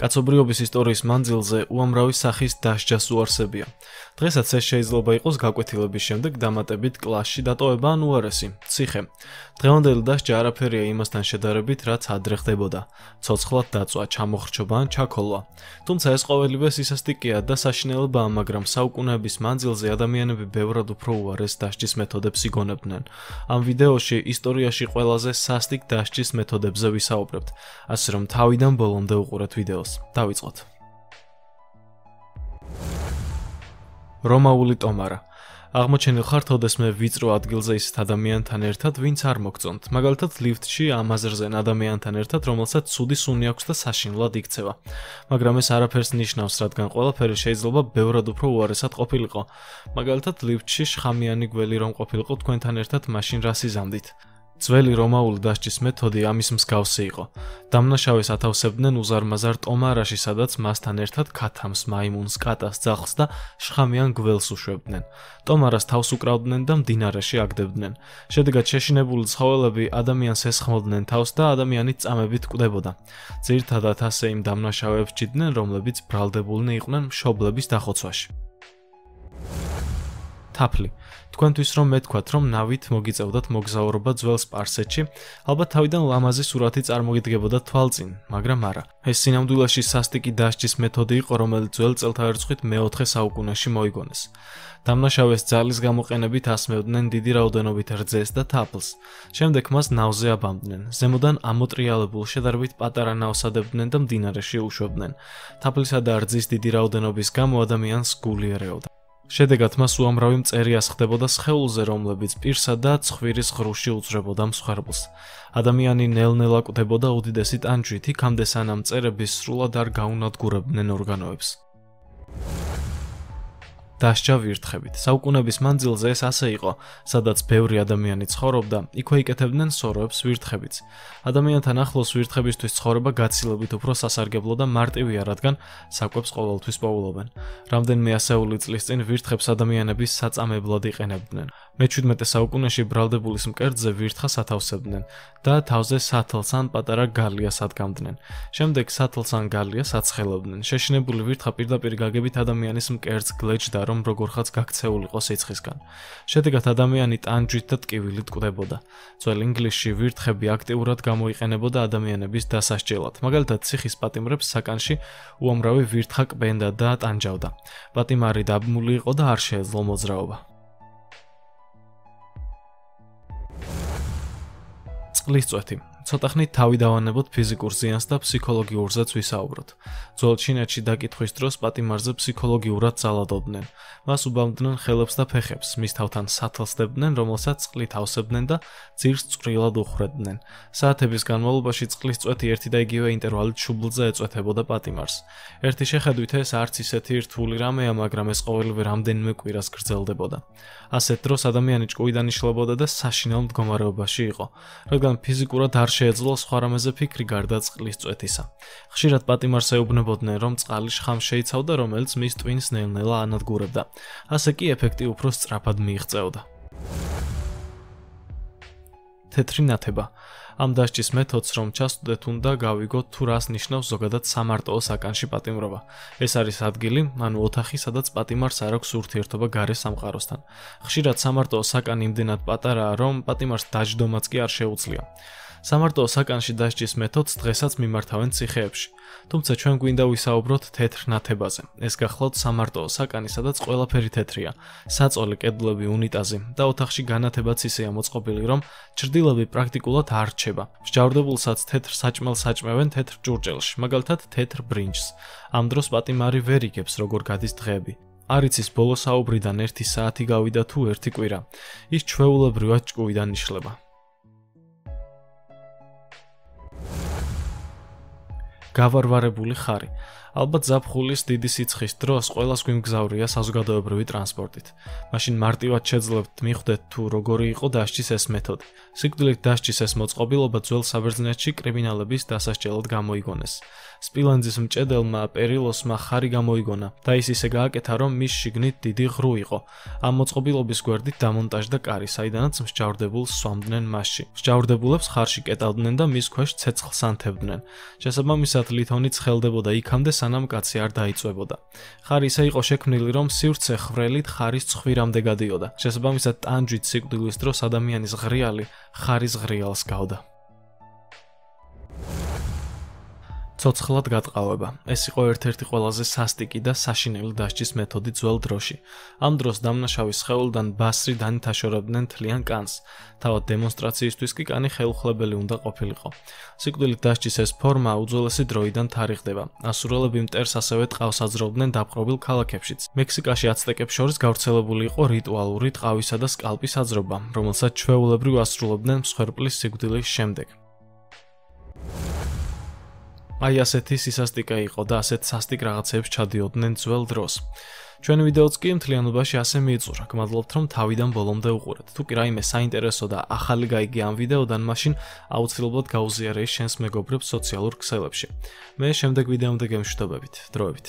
კაცობრიობის ისტორიის მანძილზე უამრავი სახის დასჯას უარსებია. დღესაც ეს შეიძლება იყოს გაკვეთილების შემდეგ დამატებით კლასში დატოვება ან უარესი, ციხე. დღევანდელი დასჯა არაფერია იმასთან შედარებით, რაც ადრე ხდებოდა. ცოცხლად დაწვა, ჩამოხრჩობა ან ჩაქოლვა. თუმცა ეს ყოველივე სისასტიკეა და საშინელებაა, მაგრამ საუკუნეების მანძილზე ადამიანები ბევრად უფრო უარეს დასჯის მეთოდებს იგონებდნენ. ამ ვიდეოში ისტორიაში ყველაზე სასტიკ დასჯის მეთოდებზე ვისაუბრებთ, ასე რომ თავიდან ბოლომდე უყურეთ ვიდეოს. დავიწყოთ. რომაული ტომარა. აღმოჩენილ ხართ ოდესმე ვიწრო ადგილზე ისეთ ადამიანთან ერთად, ვინც არ მოგწონთ. მაგალითად, ლიფტში ამ აზრზენ ადამიანთან ერთად, რომელსაც ცუდი სუნი აქვს და საშინლად იქცევა. მაგრამ ეს არაფერს ნიშნავს, რადგან ყველაფერი შეიძლება ბევრად უფრო უარესად ყოფილიყო. მაგალითად, ლიფტში შხამიანი გველი რომ ყოფილიყო თქვენთან ერთად, მაშინ რას იზამდით? ძველი რომაული დასჯის მეთოდი ამის მსგავსი იყო. დამნაშავეს ათავსებდნენ უზარმაზარ ტომარაში, სადაც მასთან ერთად ქათამს, მაიმუნს, კატას, ძაღლს და შხამიან გველს უშვებდნენ. ტომარას თავს უკრავდნენ და მდინარეში აგდებდნენ. შედეგად შეშინებული ცხოველები ადამიანს ესხმოდნენ თავს და ადამიანი წამებით კვდებოდა. ძირითადად ასე იმ დამნაშავეებს ჭიდნენ, რომლებიც ბრალდებულნი იყვნენ მშობლების დახოცვაში. თაფლი. თქვენთვის რომ მეთქვათ, რომ ნავით მოგიწევდათ მოგზაურობა ძველ სპარსეთში, ალბათ თავიდან ლამაზი სურათი წარმოგიდგებოდა თვალწინ, მაგრამ არა. ეს სინამდვილეში სასტიკი დასჯის მეთოდი იყო, რომელიც ძველ წელთაღრიცხვით მე-4 საუკუნეში მოიგონეს. დამნაშავეს ძალის გამოყენებით ასმევდნენ დიდი რაოდენობით რძეს და თაფლს. შემდეგ მას ნავზე აბამდნენ. ზემოდან ამოტრიალებულ შედარებით პატარა ნავს ადებდნენ და მდინარეში უშვებდნენ. თაფლისა და რძის დიდი რაოდენობის გამო ადამიანს გული ერეოდა. შედეგად მას უამრავი მწერი ასხდებოდა სხეულზე, რომლებიც პირსა და ცხვირის ღრუში უძრებოდა მსხვერპლს. ადამიანი ნელ-ნელა კვდებოდა უდიდესი ტანჯვით, იქამდე სანამ მწერები სრულად არ გაუნადგურებდნენ ორგანოებს. დასჯა ვირთხებით. საუკუნეების მანძილზე ეს ასე იყო, სადაც ბევრი ადამიანი ცხოვრობდა, იქვე იკეთებდნენ სოროებს ვირთხებიც. ადამიანთან ახლოს ვირთხებისთვის ცხოვრება გაცილებით უფრო სასარგებლო და მარტივია, რადგან საკვებს ყოველთვის პოულობენ. რამდენიმე ასეული წლის წინ ვირთხებს ადამიანები საწამებლად იყენებდნენ. მე-17 საუკუნეში ბრალდებულის მკერდზე ვირთხას ათავსებდნენ და თავზე სათლს ან პატარა გალიას ადგამდნენ. შემდეგ სათლს ან გალიას აცხელებდნენ. შეშინებული ვირთხა პირდაპირ გაგებით ადამიანის მკერდს გლეჯდა, რომ როგორხაც გაქცეულიყო სიცხისგან. შედეგად ადამიანი ტანჯვით და ტკივილით კვდებოდა. ძველ ინგლისში ვირთხები აქტიურად გამოიყენებოდა ადამიანების დასასჯელად. მაგალითად, ციხის პატიმრებს საკანში უამრავი ვირთხა კბენდა და ტანჯავდა. პატიმარი დაბმული იყო და არ შეეძლო მოძრაობა. წყლის წვეთი. ცოტა ხნით თავი დავანებოთ ფიზიკურ ზიანს და ფსიქოლოგიურზეც ვისაუბროთ. ძველ ჩინეთში დაკითხვის დროს პატიმარზე ფსიქოლოგიურად ძალადობდნენ. მას უბამდნენ ხელებს და ფეხებს, მის თავთან სათლს დებდნენ, რომელსაც წყლით ავსებდნენ და ძირს წვრილად უხრედნენ. საათების განმავლობაში წყლის წვეთი ერთი და იგივე ინტერვალით შუბლზე ეწვეთებოდა პატიმარს. ერთი შეხედვით ეს არც ისეთი რთული რამეა, მაგრამ ეს ყოველივე რამდენიმე კვირას გრძელდებოდა. ასეთ დროს ადამიანი ჭკუიდან იშლებოდა და საშინელ მდგომარეობაში იყო, რადგან ფიზიკურად არ შეეძლო სხვა რამეზე ფიქრი გარდა წყლის წვეთისა. ხშირად პატიმარს ეუბნებოდნენ, რომ წყალი შხამს შეიცავდა, რომელიც მის ტვინს ნელ-ნელა ანადგურებდა. ასე კი ეფექტი უფრო სწრაფად მიიღწეოდა. თეთრი ნათება. ამ დასჯის მეთოდს რომ ჩასვდეთ, უნდა გავიგოთ თუ რას ნიშნავს ზოგადად სამარტოო საკანში პატიმრობა. ეს არის ადგილი, ანუ ოთახი, სადაც პატიმარს არ აქვს ურთიერთობა გარე სამყაროსთან. ხშირად სამარტოო საკანი იმდენად პატარაა, რომ პატიმარს დაჯდომაც კი არ შეუძლია. სამარტოო საკანში დასჯის მეთოდს დღესაც მიმართავენ ციხეებში. თუმცა ჩვენ გვინდა ვისაუბროთ თეთრ ნათებაზე. ეს გახლავთ სამარტოო საკანი, სადაც ყველაფერი თეთრია. საწოლი, კედლები, უნიტაზი და ოთახში განათებაც ისეა მოწყობილი, რომ ჭრდილები პრაქტიკულად არ რჩება. მსჯავრდებულსაც თეთრ საჭმელს აჭმევენ თეთრ ჭურჭელში, მაგალითად თეთრ ბრინჯს. ამ დროს პატიმარი ვერ იგებს, როგორ გადის დღეები. არ იცის ბოლო საუბრიდან 1 საათი გავიდა თუ 1 კვირა. ის ჩვეულებრივად ჭკუიდან იშლება. გავარვარებული ხარი. ალბათ ზაფხულის დიდი სიცხის დროს ყველას გვიმგზავრია საზოგადოებრივი ტრანსპორტით. მაშინ მარტივად შეძლებთ მიხვდეთ თუ როგორი იყო დასჯის ეს მეთოდი. სიკვდილით დასჯის ეს მოწყობილობა ძველ საბერძნეთში კრიმინალების დასასჯელად გამოიგონეს. სპილენძის მჭედელმა პერილოსმა ხარი გამოიგონა და ის ისე გააკეთა, რომ მის შიგნით დიდი ღრუ იყო. ამ მოწყობილობის გვერდით დამონტაჟდა კარი, საიდანაც მსჯავრდებულს სვამდნენ მასში. მსჯავრდებულებს ხარში კეტავდნენ და მის ქვეშ ცეცხლს ანთებდნენ. შესაბამისად, ლითონი ცხელდებოდა იქამდე, სანამ კაცი არ დაიწვებოდა. ხარი ისე იყო შექმნილი, რომ სივრცე ხვრელით ხარის ცხვირამდე გადიოდა. შესაბამისად, ტანჯვით სიკვდილის დროს ადამიანის ღრიალი ხარის ღრიალს გავდა. ცოცხლად გატყავება. ეს იყო ერთ-ერთი ყველაზე სასტიკი და საშინელი დასჯის მეთოდი ძველ დროში. ამ დროს დამნაშავის სხეულიდან ბასრი დანითაშორებდნენ თლიან კანს. თავად დემონსტრაციისთვის კი კანი ხელუხლებელი უნდა ყოფილიყო. სიკვდილით დასჯის ეს ფორმა უძველესი დროიდან თარიღდება. ასურელები მტერს ასევე ტყავს აძროვდნენ დაპყრობილ ქალაქებშიც. მექსიკაში აცტეკებს შორის გავრცელებული იყო რიტუალური ტყავისა და სკალპის აძრობა, რომელსაც ჩვეულებრივ ასრულებდნენ მსხვერპლის სიკვდილის შემდეგ. აი ასეთი სისასტიკე იყო და ასეთ სასტიკ რაღაცებს ჩადიოდნენ ძველ დროს. ჩვენი ვიდეოც კი მთლიანობაში ასე მიიწურა. გმადლობთ, რომ თავიდან ბოლომდე უყურეთ. თუ კი რაიმე საინტერესო და ახალი გაიგე ამ ვიდეოდან, მაშინ აუცილებლად გაუზიარე შენს მეგობრებს სოციალურ ქსელებში. მე შემდეგ ვიდეომდე გემშვიდობებით. დროებით.